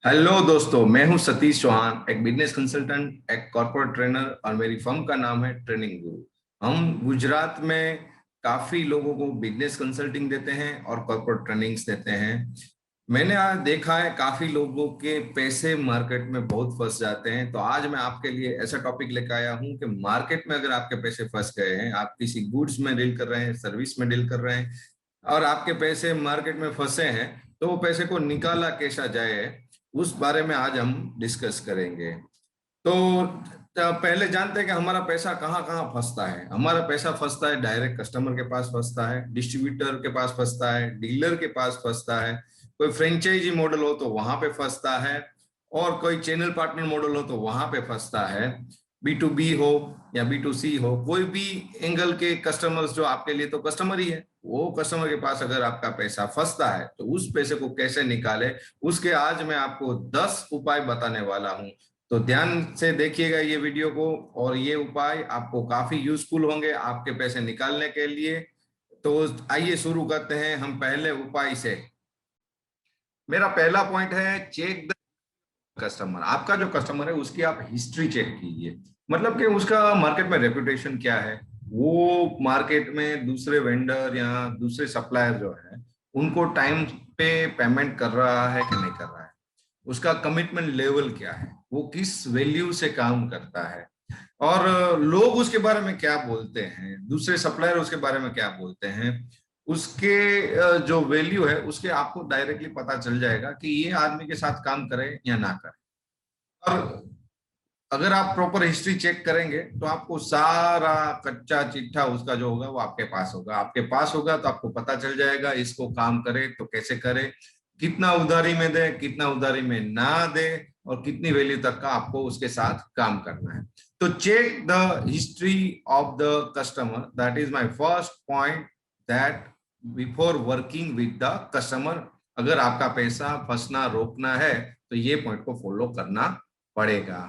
Hello दोस्तों, मैं हूं सतीश चौहान, एक बिजनेस कंसल्टेंट, एक कॉर्पोरेट ट्रेनर और मेरी फर्म का नाम है ट्रेनिंग गुरु। हम गुजरात में काफी लोगों को बिजनेस कंसल्टिंग देते हैं और कॉर्पोरेट ट्रेनिंग्स देते हैं। मैंने आज देखा है काफी लोगों के पैसे मार्केट में बहुत फंस जाते हैं। तो आज मैं आपके लिए ऐसा टॉपिक लेकर आया हूं कि मार्केट में अगर आपके पैसे फंस गए हैं, आप किसी गुड्स में डील कर रहे हैं, सर्विस में डील कर रहे हैं और आपके पैसे मार्केट में फंसे हैं, तो वो पैसे को निकाला कैसा जाए, उस बारे में आज हम डिस्कस करेंगे। तो पहले जानते हैं कि हमारा पैसा कहाँ कहाँ फंसता है। हमारा पैसा फंसता है डायरेक्ट कस्टमर के पास फंसता है, डिस्ट्रीब्यूटर के पास फंसता है, डीलर के पास फंसता है, कोई फ्रेंचाइजी मॉडल हो तो वहां पे फंसता है, और कोई चैनल पार्टनर मॉडल हो तो वहां पे फंसता है। B2B हो या B2C हो, कोई भी एंगल के कस्टमर्स जो आपके लिए तो कस्टमर ही है, वो कस्टमर के पास अगर आपका पैसा फंसता है तो उस पैसे को कैसे निकाले, उसके आज मैं आपको 10 उपाय बताने वाला हूं। तो ध्यान से देखिएगा ये वीडियो को, और ये उपाय आपको काफी यूजफुल होंगे आपके पैसे निकालने के लिए। तो आइए शुरू करते हैं हम पहले उपाय से। मेरा पहला पॉइंट है, चेक द कस्टमर। आपका जो कस्टमर है उसकी आप हिस्ट्री चेक कीजिए। मतलब कि उसका मार्केट में रेपुटेशन क्या है, वो मार्केट में दूसरे वेंडर या दूसरे सप्लायर जो है उनको टाइम पे पेमेंट कर रहा है कि नहीं कर रहा है, उसका कमिटमेंट लेवल क्या है, वो किस वैल्यू से काम करता है, और लोग उसके बारे में क्या बोलते हैं, दूसरे सप्लायर उसके बारे में क्या बोलते हैं, उसके जो वैल्यू है उसके आपको डायरेक्टली पता चल जाएगा कि ये आदमी के साथ काम करे या ना करे। और अगर आप प्रॉपर हिस्ट्री चेक करेंगे तो आपको सारा कच्चा चिट्ठा उसका जो होगा वो आपके पास होगा। आपके पास होगा तो आपको पता चल जाएगा इसको काम करे तो कैसे करे, कितना उधारी में दे, कितना उधारी में ना दे, और कितनी वैल्यू तक का आपको उसके साथ काम करना है। तो check the history of the customer, that is my first point, that before working with the customer. अगर आपका पैसा फंसना रोकना है तो ये पॉइंट को फॉलो करना पड़ेगा।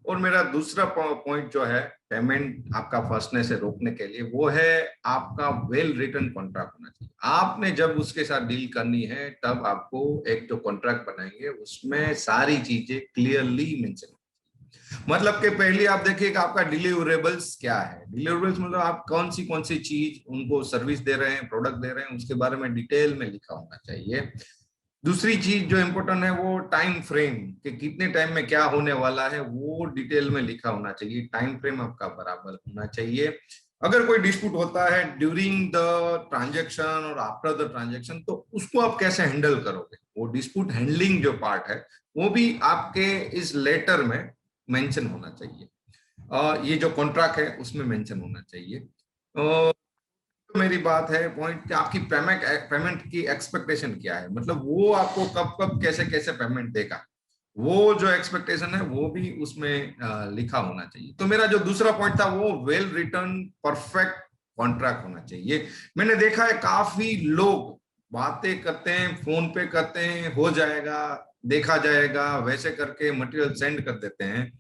और मेरा दूसरा पॉइंट जो है पेमेंट आपका फंसने से रोकने के लिए, वो है आपका वेल रिटन कॉन्ट्रैक्ट होना चाहिए। आपने जब उसके साथ डील करनी है तब आपको एक जो कॉन्ट्रैक्ट बनाएंगे उसमें सारी चीजें क्लियरली मेंशन। मतलब कि पहले आप देखिए कि आपका डिलीवरेबल्स क्या है। डिलीवरेबल्स मतलब आप कौन सी चीज उनको सर्विस दे रहे हैं, प्रोडक्ट दे रहे हैं, उसके बारे में डिटेल में लिखा होना चाहिए। दूसरी चीज जो इम्पोर्टेंट है वो टाइम फ्रेम, कि कितने टाइम में क्या होने वाला है वो डिटेल में लिखा होना चाहिए। टाइम फ्रेम आपका बराबर होना चाहिए। अगर कोई डिस्प्यूट होता है ड्यूरिंग द ट्रांजेक्शन और आफ्टर द ट्रांजेक्शन, तो उसको आप कैसे हैंडल करोगे, वो डिस्प्यूट हैंडलिंग जो पार्ट है वो भी आपके इस लेटर में मेंशन होना चाहिए। ये जो कॉन्ट्रैक्ट है उसमें मेंशन होना चाहिए। तो मेरी बात है पॉइंट कि आपकी पेमेंट पेमेंट की एक्सपेक्टेशन क्या है, मतलब वो आपको कब कब कैसे कैसे पेमेंट देगा, वो जो एक्सपेक्टेशन है वो भी उसमें लिखा होना चाहिए। तो मेरा जो दूसरा पॉइंट था वो वेल रिटर्न परफेक्ट कॉन्ट्रैक्ट होना चाहिए। मैंने देखा है काफी लोग बातें करते हैं, फोन पे करते हैं, हो जाएगा, देखा जाएगा, वैसे करके मटेरियल सेंड कर देते हैं।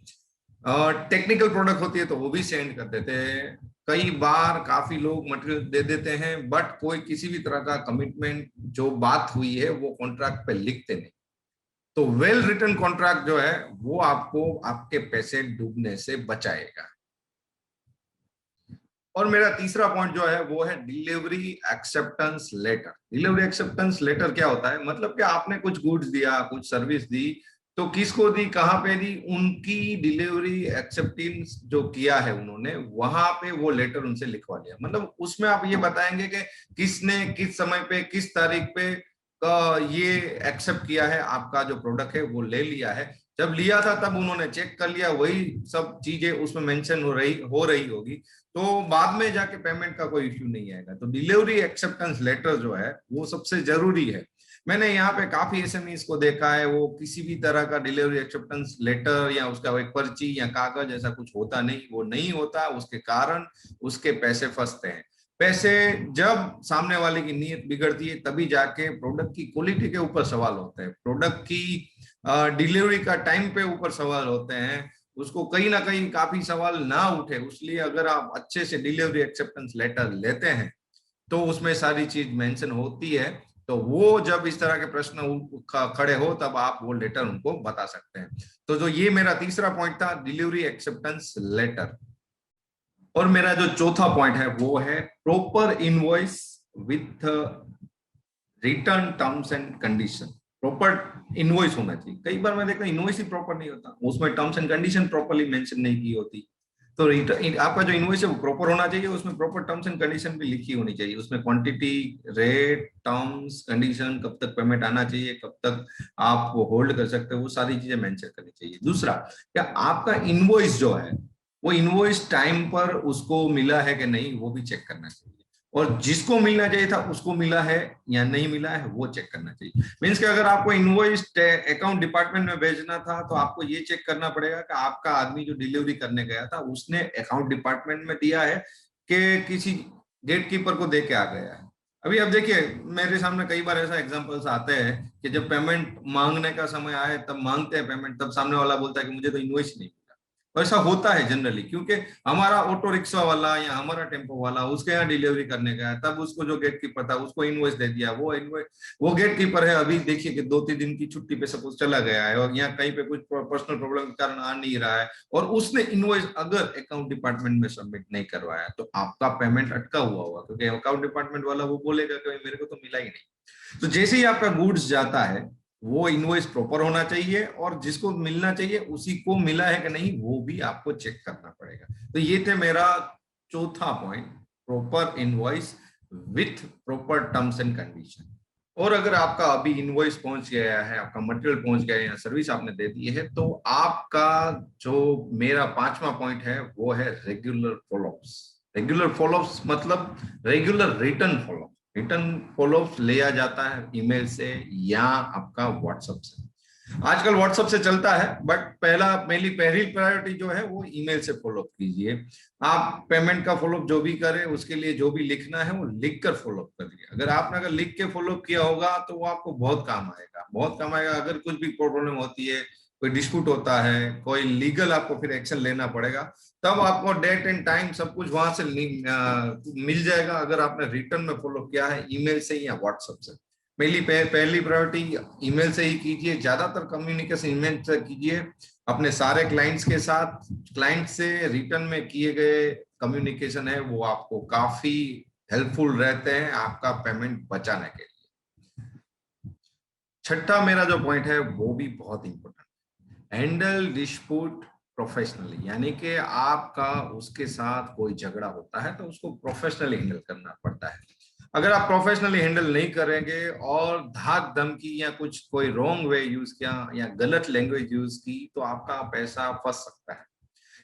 टेक्निकल प्रोडक्ट होती है तो वो भी सेंड कर देते हैं। कई बार काफी लोग मटेरियल दे देते हैं बट कोई किसी भी तरह का कमिटमेंट जो बात हुई है वो कॉन्ट्रैक्ट पे लिखते नहीं। तो वेल रिटन कॉन्ट्रैक्ट जो है वो आपको आपके पैसे डूबने से बचाएगा। और मेरा तीसरा पॉइंट जो है वो है delivery acceptance letter. Delivery acceptance letter क्या होता है, मतलब कि आपने कुछ गुड्स दिया, कुछ सर्विस दी, तो किसको दी, कहां पे दी, उनकी डिलीवरी एक्सेप्टेंस जो किया है उन्होंने, वहां पे वो लेटर उनसे लिखवा लिया। मतलब उसमें आप ये बताएंगे कि किसने किस समय पे किस तारीख पे ये एक्सेप्ट किया है, आपका जो प्रोडक्ट है वो ले लिया है, जब लिया था तब उन्होंने चेक कर लिया, वही सब चीजें उसमें मेंशन हो रही होगी। तो बाद में जाके पेमेंट का कोई इश्यू नहीं आएगा। तो डिलीवरी एक्सेप्टेंस लेटर जो है वो सबसे जरूरी है। मैंने यहाँ पे काफी एसएमईज को देखा है, वो किसी भी तरह का डिलीवरी एक्सेप्टेंस लेटर या उसका एक पर्ची या कागज ऐसा कुछ होता नहीं, वो नहीं होता, उसके कारण उसके पैसे फंसते हैं। पैसे जब सामने वाले की नीयत बिगड़ती है तभी जाके प्रोडक्ट की क्वालिटी के ऊपर सवाल होते हैं, प्रोडक्ट की डिलीवरी का टाइम पे ऊपर सवाल होते हैं, उसको कहीं ना कहीं काफी सवाल ना उठे, इसलिए अगर आप अच्छे से डिलीवरी एक्सेप्टेंस लेटर लेते हैं तो उसमें सारी चीज मेंशन होती है। तो वो जब इस तरह के प्रश्न खड़े हो तब आप वो लेटर उनको बता सकते हैं। तो जो ये मेरा तीसरा पॉइंट था, डिलीवरी एक्सेप्टेंस लेटर। और मेरा जो चौथा पॉइंट है वो है proper invoice with return terms and condition. Proper invoice होना चाहिए। कई बार मैं देखता हूँ इनवॉइस ही प्रॉपर नहीं होता, उसमें terms and condition properly mention नहीं की होती। तो आपका जो इनवॉइस है वो प्रॉपर होना चाहिए, उसमें प्रॉपर टर्म्स एंड कंडीशन भी लिखी होनी चाहिए। उसमें क्वांटिटी, रेट, टर्म्स, कंडीशन, कब तक पेमेंट आना चाहिए, कब तक आप होल्ड कर सकते हो, वो सारी चीजें मेंशन करनी चाहिए। दूसरा, क्या आपका इनवॉइस जो है वो इनवॉइस टाइम पर उसको मिला है कि नहीं, वो भी चेक करना चाहिए। और जिसको मिलना चाहिए था उसको मिला है या नहीं मिला है वो चेक करना चाहिए। मीन्स कि अगर आपको इनवॉइस अकाउंट डिपार्टमेंट में भेजना था तो आपको ये चेक करना पड़ेगा कि आपका आदमी जो डिलीवरी करने गया था उसने अकाउंट डिपार्टमेंट में दिया है कि किसी गेट कीपर को दे के आ गया है। अभी अब देखिए, मेरे सामने कई बार ऐसा एग्जांपल्स आते हैं कि जब पेमेंट मांगने का समय आए तब मांगते हैं पेमेंट, तब सामने वाला बोलता है कि मुझे तो इनवॉइस नहीं। ऐसा होता है जनरली, क्योंकि हमारा ऑटो रिक्शा वाला या हमारा टेम्पो वाला उसके यहाँ डिलीवरी करने गया, तब उसको जो गेट कीपर था उसको इनवॉइस दे दिया। वो गेट कीपर है, अभी देखिए कि 2-3 दिन की छुट्टी पे सपोज चला गया है और यहाँ कहीं पे कुछ पर्सनल प्रॉब्लम के कारण आ नहीं रहा है, और उसने इनवॉइस अगर अकाउंट डिपार्टमेंट में सबमिट नहीं करवाया तो आपका पेमेंट अटका हुआ होगा, क्योंकि अकाउंट डिपार्टमेंट वाला वो बोलेगा कि मेरे को तो मिला ही नहीं। तो जैसे ही आपका गुड्स जाता है वो इनवॉइस प्रॉपर होना चाहिए, और जिसको मिलना चाहिए उसी को मिला है कि नहीं वो भी आपको चेक करना पड़ेगा। तो ये थे मेरा चौथा point, proper invoice with proper terms and condition. और अगर आपका अभी इनवॉइस पहुंच गया है, आपका मटेरियल पहुंच गया है या सर्विस आपने दे दी है, तो आपका जो मेरा पांचवा पॉइंट है वो है रेगुलर फॉलोअप्स। रेगुलर फॉलोअप्स मतलब regular return follow up. Return follow up लिया जाता है ईमेल से या आपका व्हाट्सएप से। आजकल व्हाट्सएप से चलता है, बट पहली प्रायोरिटी जो है वो ईमेल से फॉलोअप कीजिए। आप पेमेंट का फॉलोअप जो भी करें उसके लिए जो भी लिखना है वो लिख कर फॉलोअप करिए। अगर आपने अगर लिख के फॉलोअप किया होगा तो वो आपको बहुत काम आएगा, बहुत काम आएगा। अगर कुछ भी प्रॉब्लम होती है, कोई डिस्प्यूट होता है, कोई लीगल आपको फिर एक्शन लेना पड़ेगा, तब आपको डेट एंड टाइम सब कुछ वहां से मिल जाएगा, अगर आपने रिटर्न में फॉलो किया है ईमेल से या व्हाट्सएप से। पहली प्रायोरिटी ईमेल से ही कीजिए, ज्यादातर कम्युनिकेशन ईमेल से कीजिए अपने सारे क्लाइंट्स के साथ। क्लाइंट से रिटर्न में किए गए कम्युनिकेशन है वो आपको काफी हेल्पफुल रहते हैं आपका पेमेंट बचाने के लिए। छठा मेरा जो पॉइंट है वो भी बहुत इंपॉर्टेंट, हैंडल डिस्प्यूट प्रोफेशनली। यानी कि आपका उसके साथ कोई झगड़ा होता है तो उसको प्रोफेशनली हैंडल करना पड़ता है। अगर आप प्रोफेशनली हैंडल नहीं करेंगे और धाक धमकी या कुछ कोई रॉन्ग वे यूज किया या गलत लैंग्वेज यूज की तो आपका पैसा फंस सकता है।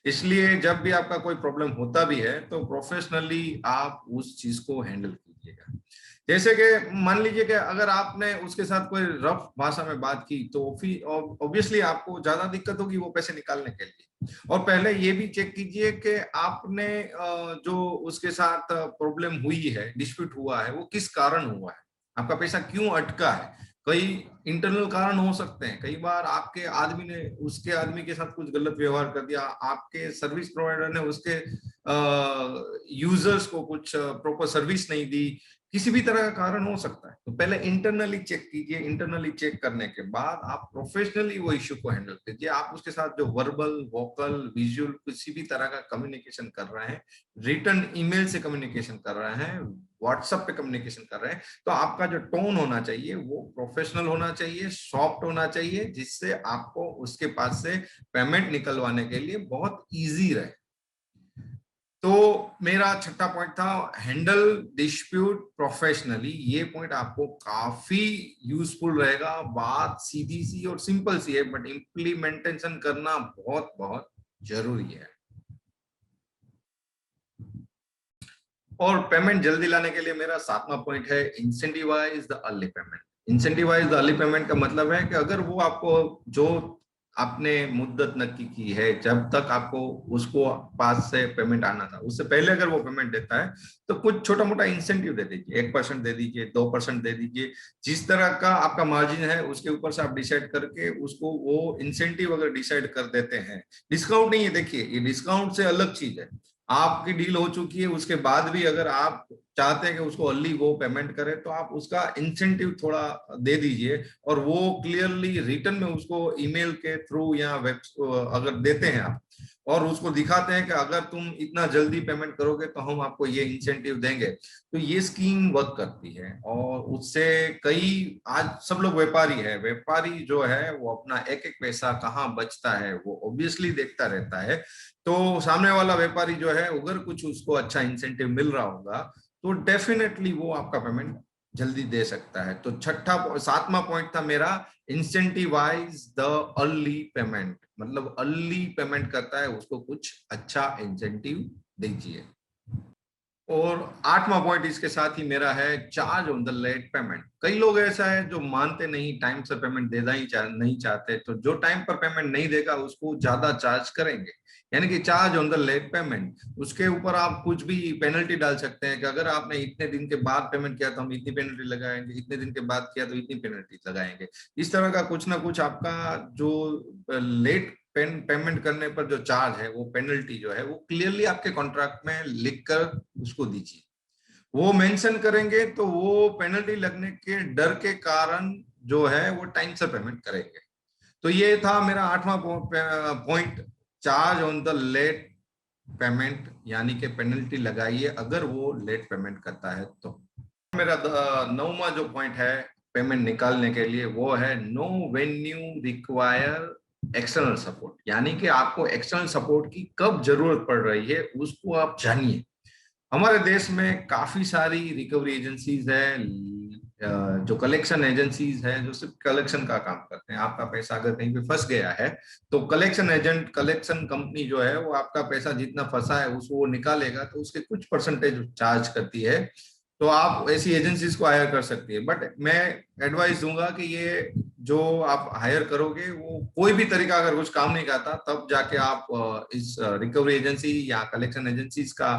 इसलिए जब भी आपका कोई प्रॉब्लम होता भी है तो प्रोफेशनली आप उस चीज को हैंडल कीजिएगा। जैसे कि मान लीजिए कि अगर आपने उसके साथ कोई रफ भाषा में बात की तो ऑब्वियसली आपको ज्यादा दिक्कत होगी वो पैसे निकालने के लिए। और पहले ये भी चेक कीजिए कि आपने जो उसके साथ प्रॉब्लम हुई है, डिस्प्यूट हुआ है, वो किस कारण हुआ है, आपका पैसा क्यों अटका है। कई इंटरनल कारण हो सकते हैं, कई बार आपके आदमी ने उसके आदमी के साथ कुछ गलत व्यवहार कर दिया, आपके सर्विस प्रोवाइडर ने उसके यूजर्स को कुछ प्रॉपर सर्विस नहीं दी, किसी भी तरह का कारण हो सकता है। तो पहले इंटरनली चेक कीजिए, इंटरनली चेक करने के बाद आप प्रोफेशनली वो इश्यू को हैंडल कीजिए। आप उसके साथ जो वर्बल, वोकल, विजुअल किसी भी तरह का कम्युनिकेशन कर रहे हैं, रिटर्न ईमेल से कम्युनिकेशन कर रहे हैं, व्हाट्सएप पे कम्युनिकेशन कर रहे हैं, तो आपका जो टोन होना चाहिए वो प्रोफेशनल होना चाहिए, सॉफ्ट होना चाहिए, जिससे आपको उसके पास से पेमेंट निकलवाने के लिए बहुत ईजी रहे। तो मेरा छठा पॉइंट था हैंडल डिस्प्यूट प्रोफेशनली। ये पॉइंट आपको काफी यूजफुल रहेगा। बात सीधी सी और सिंपल सी है, बट इंप्लीमेंटेशन करना बहुत बहुत जरूरी है। और पेमेंट जल्दी लाने के लिए मेरा सातवां पॉइंट है incentivize the early payment. Incentivize the early payment का मतलब है कि अगर वो आपको जो आपने मुद्दत नक्की की है, जब तक आपको उसको पास से पेमेंट आना था उससे पहले अगर वो पेमेंट देता है तो कुछ छोटा मोटा इंसेंटिव दे दीजिए। 1% दे दीजिए, 2% दे दीजिए, जिस तरह का आपका मार्जिन है उसके ऊपर से आप डिसाइड करके उसको वो इंसेंटिव अगर डिसाइड कर देते हैं। डिस्काउंट नहीं है, देखिए ये डिस्काउंट से अलग चीज है। आपकी डील हो चुकी है, उसके बाद भी अगर आप चाहते हैं कि उसको अर्ली वो पेमेंट करे, तो आप उसका इंसेंटिव थोड़ा दे दीजिए, और वो क्लियरली रिटर्न में उसको ईमेल के थ्रू या वेब अगर देते हैं आप, और उसको दिखाते हैं कि अगर तुम इतना जल्दी पेमेंट करोगे तो हम आपको ये इंसेंटिव देंगे, तो ये स्कीम वर्क करती है। और उससे कई, आज सब लोग व्यापारी है, व्यापारी जो है वो अपना एक एक पैसा कहाँ बचता है वो ऑब्वियसली देखता रहता है। तो सामने वाला व्यापारी जो है, अगर कुछ उसको अच्छा इंसेंटिव मिल रहा होगा, तो डेफिनेटली वो आपका पेमेंट जल्दी दे सकता है। तो छठा, सातवां पॉइंट था मेरा, इंसेंटिवाइज द अर्ली पेमेंट, मतलब अर्ली पेमेंट करता है उसको कुछ अच्छा इंसेंटिव दीजिए। और आठवां पॉइंट इसके साथ ही मेरा है, charge on the late payment. कई लोग ऐसा है जो मानते नहीं, टाइम से पेमेंट देना ही नहीं चाहते, तो जो टाइम पर पेमेंट नहीं देगा उसको ज्यादा चार्ज करेंगे, यानी कि charge on the late payment. उसके ऊपर आप कुछ भी पेनल्टी डाल सकते हैं कि अगर आपने इतने दिन के बाद पेमेंट किया तो हम इतनी पेनल्टी लगाएंगे, इतने दिन के बाद किया तो इतनी पेनल्टी लगाएंगे। इस तरह का कुछ ना कुछ आपका जो लेट पेमेंट करने पर जो चार्ज है, वो पेनल्टी जो है, वो क्लियरली आपके कॉन्ट्रैक्ट में लिखकर उसको दीजिए। वो मेंशन करेंगे तो वो पेनल्टी लगने के डर के कारण जो है वो टाइम से पेमेंट करेंगे। तो ये था मेरा आठवां point, charge on the late payment, यानी कि पेनल्टी लगाइए अगर वो लेट पेमेंट करता है तो। मेरा नौवां जो पॉइंट है पेमेंट निकालने के लिए, वो है know when you require external support, यानी कि आपको एक्सटर्नल सपोर्ट की कब जरूरत पड़ रही है उसको आप जानिए। हमारे देश में काफी सारी रिकवरी एजेंसीज है, जो कलेक्शन एजेंसीज है, जो सिर्फ कलेक्शन का काम करते हैं। आपका पैसा अगर कहीं पे फंस गया है, तो कलेक्शन एजेंट, कलेक्शन कंपनी जो है, वो आपका पैसा जितना फंसा है उसको वो निकालेगा, तो उसके कुछ परसेंटेज चार्ज करती है। तो आप ऐसी एजेंसीज को हायर कर सकती है। बट मैं एडवाइस दूंगा कि ये जो आप हायर करोगे, वो कोई भी तरीका अगर कुछ काम नहीं करता, तब जाके आप इस रिकवरी एजेंसी या कलेक्शन एजेंसीज का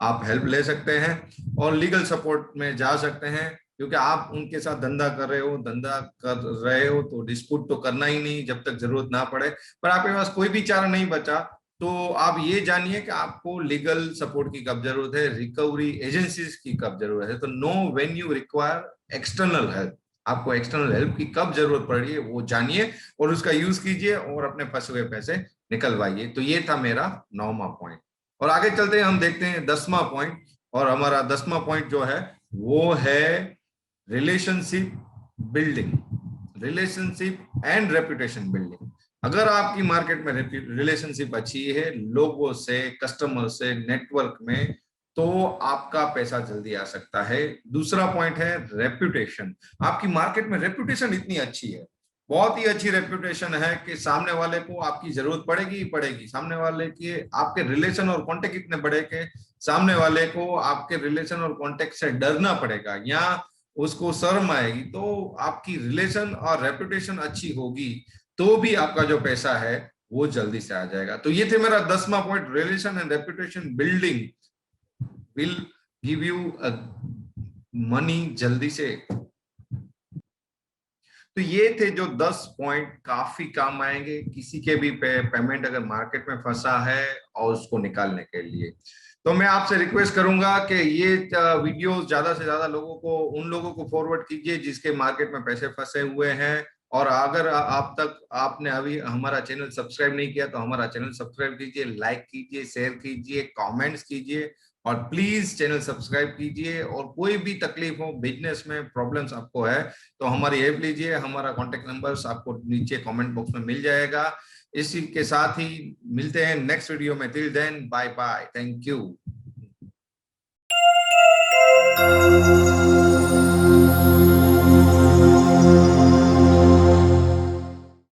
आप हेल्प ले सकते हैं, और लीगल सपोर्ट में जा सकते हैं। क्योंकि आप उनके साथ धंधा कर रहे हो तो डिस्प्यूट तो करना ही नहीं जब तक जरूरत ना पड़े। पर आपके पास कोई भी चारा नहीं बचा, तो आप ये जानिए कि आपको लीगल सपोर्ट की कब जरूरत है, रिकवरी एजेंसीज की कब जरूरत है। तो know when you require external help, आपको एक्सटर्नल हेल्प की कब जरूरत पड़ रही है वो जानिए, और उसका यूज कीजिए, और अपने फंसे हुए पैसे निकलवाइए। तो ये था मेरा 9वां पॉइंट। और आगे चलते हैं, हम देखते हैं 10वां पॉइंट। और हमारा 10वां पॉइंट जो है वो है relationship building, relationship and reputation building. अगर आपकी मार्केट में रिलेशनशिप अच्छी है लोगों से, कस्टमर से, नेटवर्क में, तो आपका पैसा जल्दी आ सकता है। दूसरा पॉइंट है रेपुटेशन। आपकी मार्केट में रेपुटेशन इतनी अच्छी है, बहुत ही अच्छी रेपुटेशन है, कि सामने वाले को आपकी जरूरत पड़ेगी ही पड़ेगी। सामने वाले के आपके रिलेशन और कांटेक्ट इतने बड़े कि सामने वाले को आपके रिलेशन और कांटेक्ट से डरना पड़ेगा, या उसको शर्म आएगी। तो आपकी रिलेशन और रेपुटेशन अच्छी होगी तो भी आपका जो पैसा है वो जल्दी से आ जाएगा। तो ये थे मेरा 10वां point, relation and reputation building will give you money जल्दी से। तो ये थे जो 10 पॉइंट, काफी काम आएंगे किसी के भी पेमेंट अगर मार्केट में फंसा है और उसको निकालने के लिए। तो मैं आपसे रिक्वेस्ट करूंगा कि ये वीडियो ज्यादा से ज्यादा लोगों को, उन लोगों को फॉरवर्ड कीजिए जिसके मार्केट में पैसे फंसे हुए हैं। और अगर आप तक आपने अभी हमारा चैनल सब्सक्राइब नहीं किया तो हमारा चैनल सब्सक्राइब कीजिए, लाइक कीजिए, शेयर कीजिए, कमेंट्स कीजिए, और प्लीज चैनल सब्सक्राइब कीजिए। और कोई भी तकलीफ हो, बिजनेस में प्रॉब्लम्स आपको है, तो हमारी हेल्प लीजिए। हमारा कॉन्टेक्ट नंबर्स आपको नीचे कमेंट बॉक्स में मिल जाएगा। इसी के साथ ही मिलते हैं नेक्स्ट वीडियो में। Till then, bye bye, thank you.